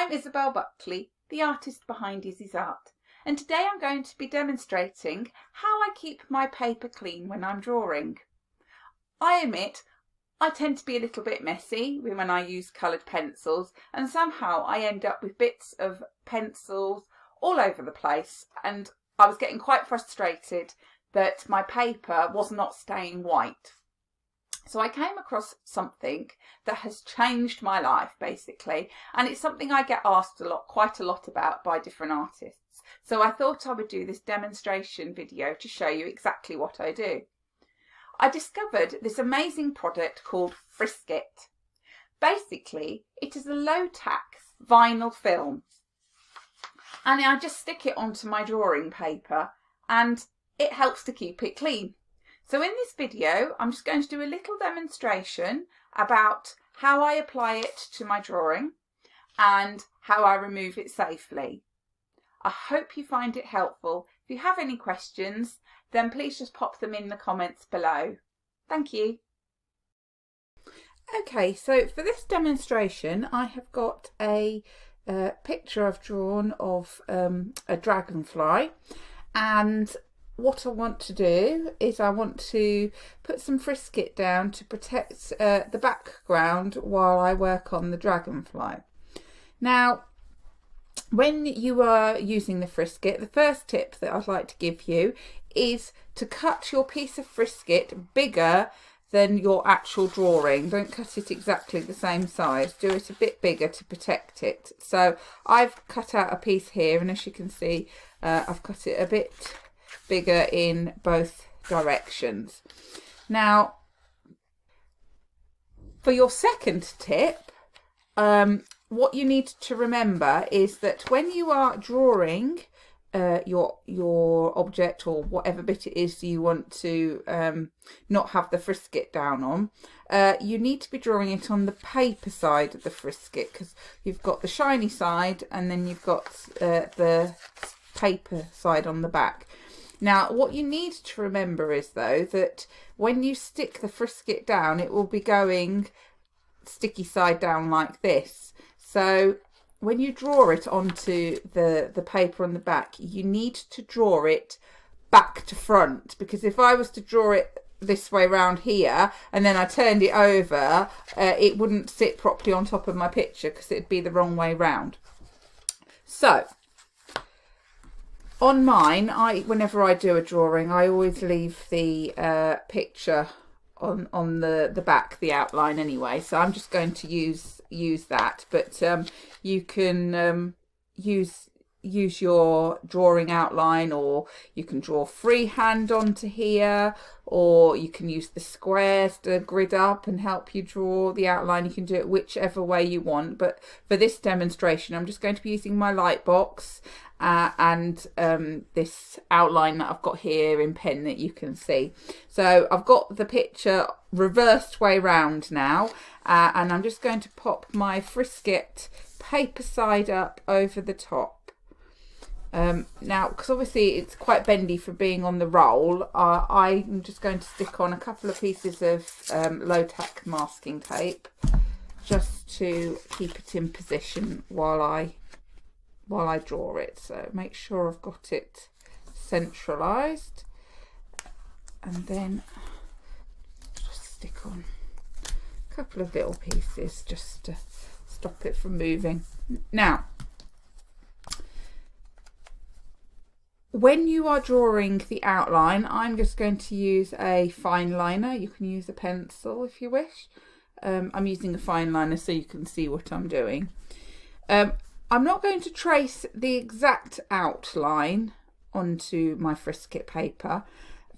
I'm Isabel Buckley, the artist behind Izzy's Art, and today I'm going to be demonstrating how I keep my paper clean when I'm drawing. I admit I tend to be a little bit messy when I use coloured pencils, and somehow I end up with bits of pencils all over the place, and I was getting quite frustrated that my paper was not staying white. So I came across something that has changed my life basically, and it's something I get asked quite a lot about by different artists. So I thought I would do this demonstration video to show you exactly what I do. I discovered this amazing product called Frisket. Basically, it is a low-tax vinyl film, and I just stick it onto my drawing paper and it helps to keep it clean. So in this video, I'm just going to do a little demonstration about how I apply it to my drawing and how I remove it safely. I hope you find it helpful. If you have any questions, then please just pop them in the comments below. Thank you. Okay, so for this demonstration, I have got a picture I've drawn of a dragonfly, and what I want to do is I want to put some Frisket down to protect the background while I work on the dragonfly. Now, when you are using the Frisket, the first tip that I'd like to give you is to cut your piece of Frisket bigger than your actual drawing. Don't cut it exactly the same size. Do it a bit bigger to protect it. So I've cut out a piece here, and as you can see, I've cut it a bit bigger in both directions. Now, for your second tip, what you need to remember is that when you are drawing your object or whatever bit it is you want to not have the Frisket down on, you need to be drawing it on the paper side of the Frisket, because you've got the shiny side and then you've got the paper side on the back. Now, what you need to remember is, though, that when you stick the Frisket down, it will be going sticky side down like this. So when you draw it onto the paper on the back, you need to draw it back to front, because if I was to draw it this way round here and then I turned it over, it wouldn't sit properly on top of my picture because it'd be the wrong way round. So on mine, whenever I do a drawing, I always leave the picture on the back, the outline anyway. So I'm just going to use that, but you can use your drawing outline, or you can draw freehand onto here, or you can use the squares to grid up and help you draw the outline. You can do it whichever way you want, but for this demonstration I'm just going to be using my light box and this outline that I've got here in pen that you can see. So I've got the picture reversed way round now, and I'm just going to pop my Frisket paper side up over the top. Now, because obviously it's quite bendy for being on the roll, I'm just going to stick on a couple of pieces of low-tack masking tape just to keep it in position while I draw it. So make sure I've got it centralised, and then just stick on a couple of little pieces just to stop it from moving. Now, when you are drawing the outline, I'm just going to use a fine liner. You can use a pencil if you wish. I'm using a fine liner so you can see what I'm doing. I'm not going to trace the exact outline onto my Frisket paper,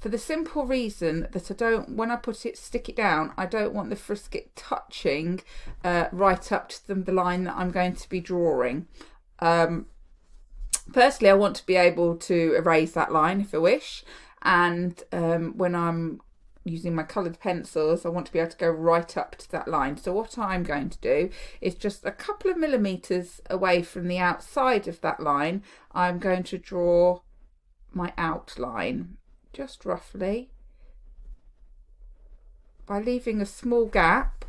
for the simple reason that when I stick it down, I don't want the Frisket touching right up to the line that I'm going to be drawing. Personally, I want to be able to erase that line if I wish, and when I'm using my coloured pencils, I want to be able to go right up to that line. So what I'm going to do is just a couple of millimetres away from the outside of that line, I'm going to draw my outline, just roughly, by leaving a small gap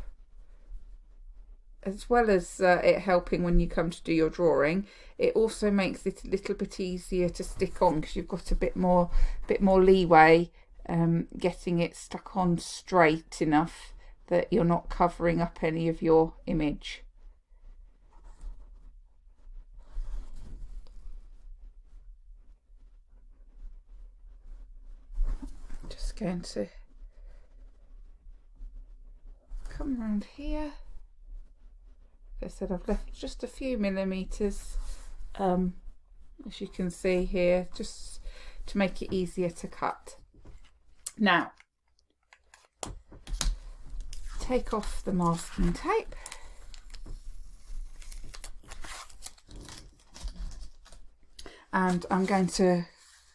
as well as it helping when you come to do your drawing, it also makes it a little bit easier to stick on, because you've got a bit more leeway getting it stuck on straight enough that you're not covering up any of your image. Just going to come around here. As I said, I've left just a few millimeters, as you can see here, just to make it easier to cut. Now, take off the masking tape. And I'm going to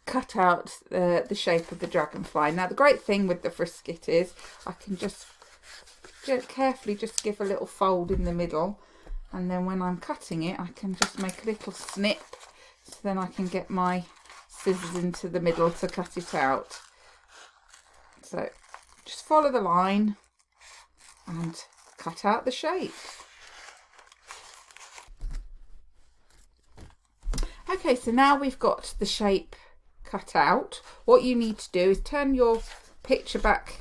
cut out the shape of the dragonfly. Now, the great thing with the frisket is I can just carefully just give a little fold in the middle, and then when I'm cutting it I can just make a little snip, so then I can get my scissors into the middle to cut it out. So just follow the line and cut out the shape. Okay, so now we've got the shape cut out. What you need to do is turn your picture back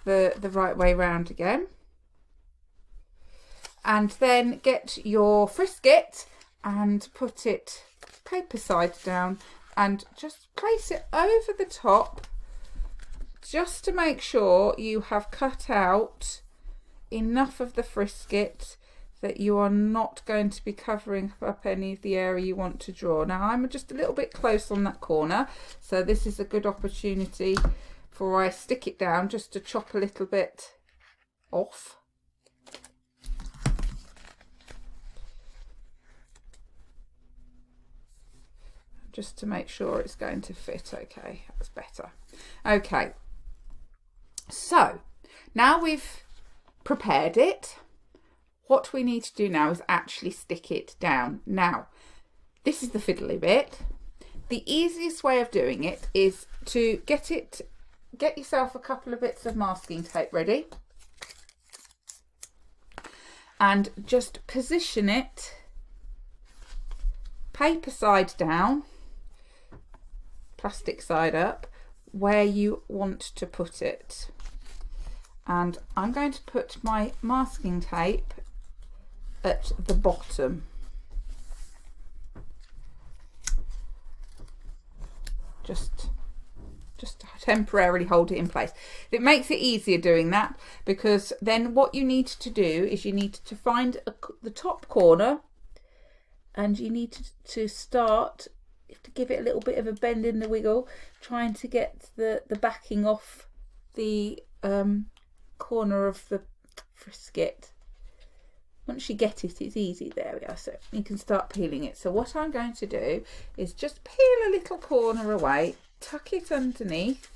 the right way round again, and then get your frisket and put it paper side down and just place it over the top, just to make sure you have cut out enough of the frisket that you are not going to be covering up any of the area you want to draw. Now, I'm just a little bit close on that corner, so this is a good opportunity before I stick it down just to chop a little bit off. Just to make sure it's going to fit. Okay, that's better. Okay, so now we've prepared it, what we need to do now is actually stick it down. Now, this is the fiddly bit. The easiest way of doing it is to get yourself a couple of bits of masking tape ready and just position it paper side down, plastic side up, where you want to put it. And I'm going to put my masking tape at the bottom. Just temporarily hold it in place. It makes it easier doing that, because then what you need to do is you need to find the top corner, and you need to start, you have to give it a little bit of a bend in the wiggle, trying to get the backing off the corner of the frisket. Once you get it, it's easy. There we are. So you can start peeling it. So what I'm going to do is just peel a little corner away, tuck it underneath,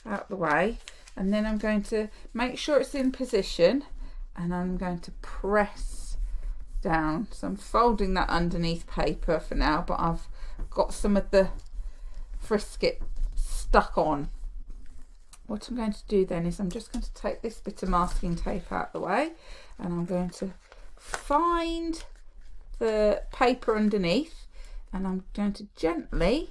out the way, and then I'm going to make sure it's in position, and I'm going to press down. So I'm folding that underneath paper for now, but I've got some of the frisket stuck on. What I'm going to do then is I'm just going to take this bit of masking tape out of the way, and I'm going to find the paper underneath, and I'm going to gently,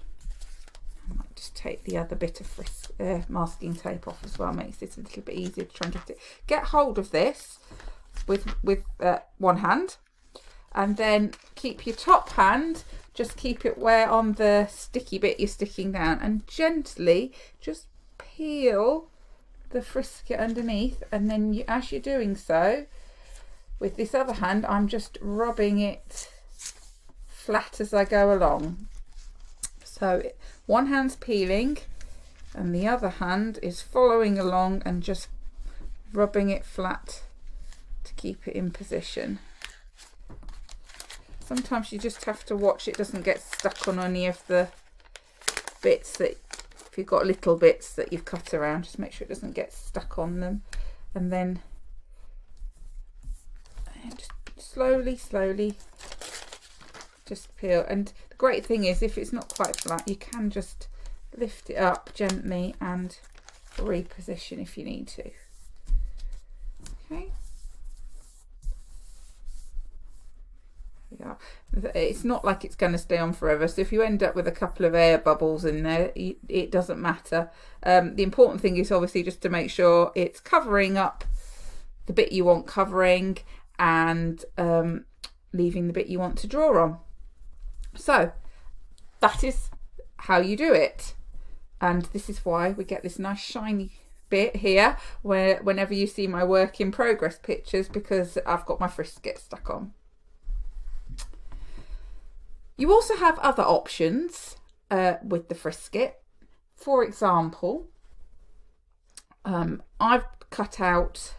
I might just take the other bit of masking tape off as well, makes it a little bit easier to try and get hold of this with one hand, and then keep your top hand, just keep it where on the sticky bit you're sticking down, and gently just peel the frisket underneath, and then as you're doing so, with this other hand, I'm just rubbing it flat as I go along. So one hand's peeling and the other hand is following along and just rubbing it flat to keep it in position. Sometimes you just have to watch it doesn't get stuck on any of the bits that, if you've got little bits that you've cut around, just make sure it doesn't get stuck on them, and then just slowly just peel. And the great thing is, if it's not quite flat, you can just lift it up gently and reposition if you need to. Okay, it's not like it's going to stay on forever. So if you end up with a couple of air bubbles in there, it doesn't matter. The important thing is obviously just to make sure it's covering up the bit you want covering, and leaving the bit you want to draw on. So that is how you do it, and this is why we get this nice shiny bit here where whenever you see my work in progress pictures, because I've got my frisket stuck on. You also have other options with the frisket. For example, I've cut out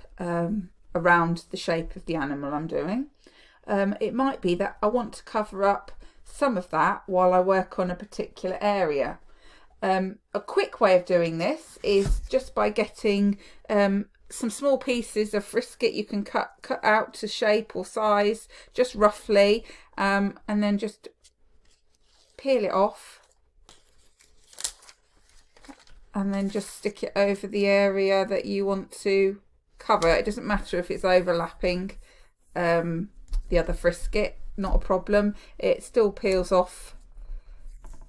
around the shape of the animal I'm doing. It might be that I want to cover up some of that while I work on a particular area. A quick way of doing this is just by getting some small pieces of frisket. You can cut out to shape or size, just roughly, and then just peel it off, and then just stick it over the area that you want to cover. It doesn't matter if it's overlapping the other frisket, not a problem. It still peels off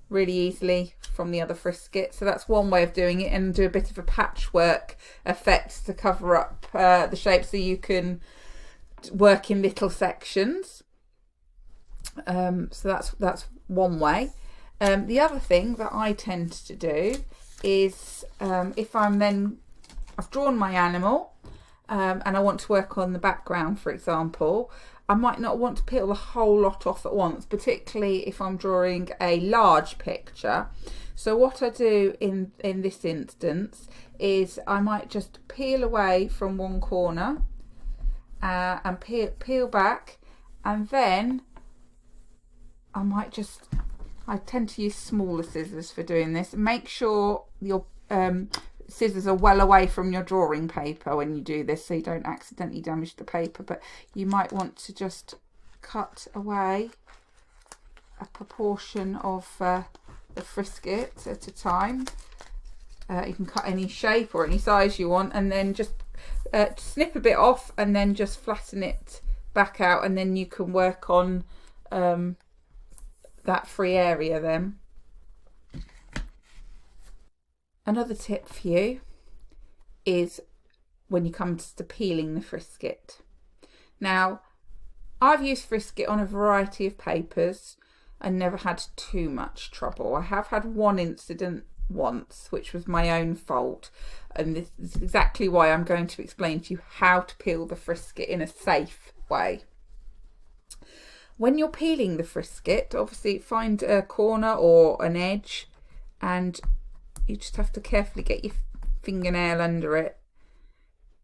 really easily from the other frisket. So that's one way of doing it, and do a bit of a patchwork effect to cover up the shape so you can work in little sections. So that's one way. The other thing that I tend to do is if I've drawn my animal and I want to work on the background, for example, I might not want to peel the whole lot off at once, particularly if I'm drawing a large picture. So what I do in this instance is I might just peel away from one corner and peel back, and then I tend to use smaller scissors for doing this. Make sure your scissors are well away from your drawing paper when you do this, so you don't accidentally damage the paper. But you might want to just cut away a proportion of the frisket at a time. You can cut any shape or any size you want, and then just snip a bit off, and then just flatten it back out, and then you can work on that free area then. Another tip for you is when you come to peeling the frisket. Now, I've used frisket on a variety of papers and never had too much trouble. I have had one incident once, which was my own fault, and this is exactly why I'm going to explain to you how to peel the frisket in a safe way. When you're peeling the frisket, obviously find a corner or an edge, and you just have to carefully get your fingernail under it.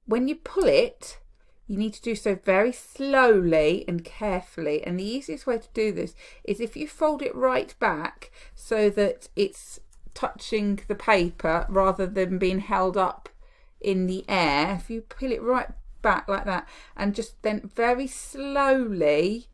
When you pull it, you need to do so very slowly and carefully, and the easiest way to do this is if you fold it right back so that it's touching the paper rather than being held up in the air. If you peel it right back like that, and just then very slowly,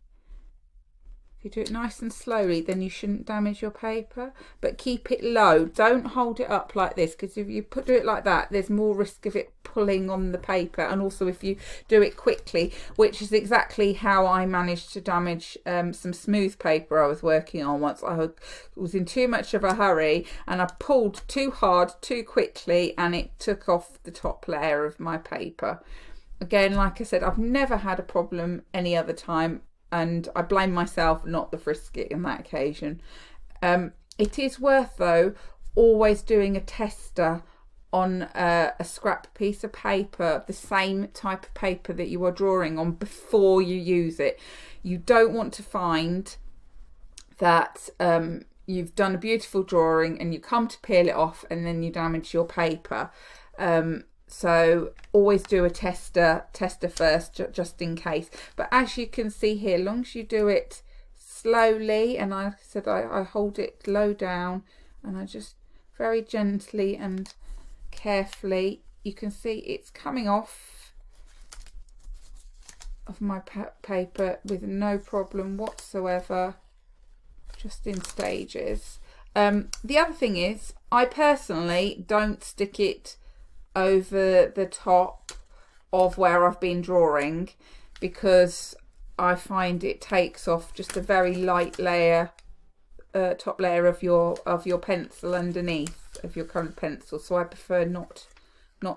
if you do it nice and slowly, then you shouldn't damage your paper, but keep it low. Don't hold it up like this, because if you do it like that, there's more risk of it pulling on the paper. And also if you do it quickly, which is exactly how I managed to damage some smooth paper I was working on once. I was in too much of a hurry and I pulled too hard too quickly, and it took off the top layer of my paper. Again, like I said, I've never had a problem any other time, and I blame myself, not the frisket in that occasion. It is worth, though, always doing a tester on a scrap piece of paper, the same type of paper that you are drawing on, before you use it. You don't want to find that you've done a beautiful drawing and you come to peel it off and then you damage your paper. So always do a tester first, just in case. But as you can see here, as long as you do it slowly, and like I said, I hold it low down, and I just very gently and carefully, you can see it's coming off of my paper with no problem whatsoever, just in stages. The other thing is, I personally don't stick it over the top of where I've been drawing, because I find it takes off just a very light layer, top layer of your pencil underneath of your coloured pencil. So I prefer not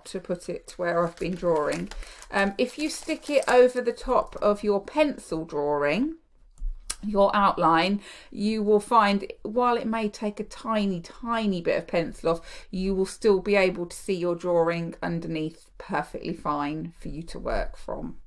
to put it where I've been drawing. If you stick it over the top of your pencil drawing, your outline, you will find, while it may take a tiny bit of pencil off, you will still be able to see your drawing underneath perfectly fine for you to work from.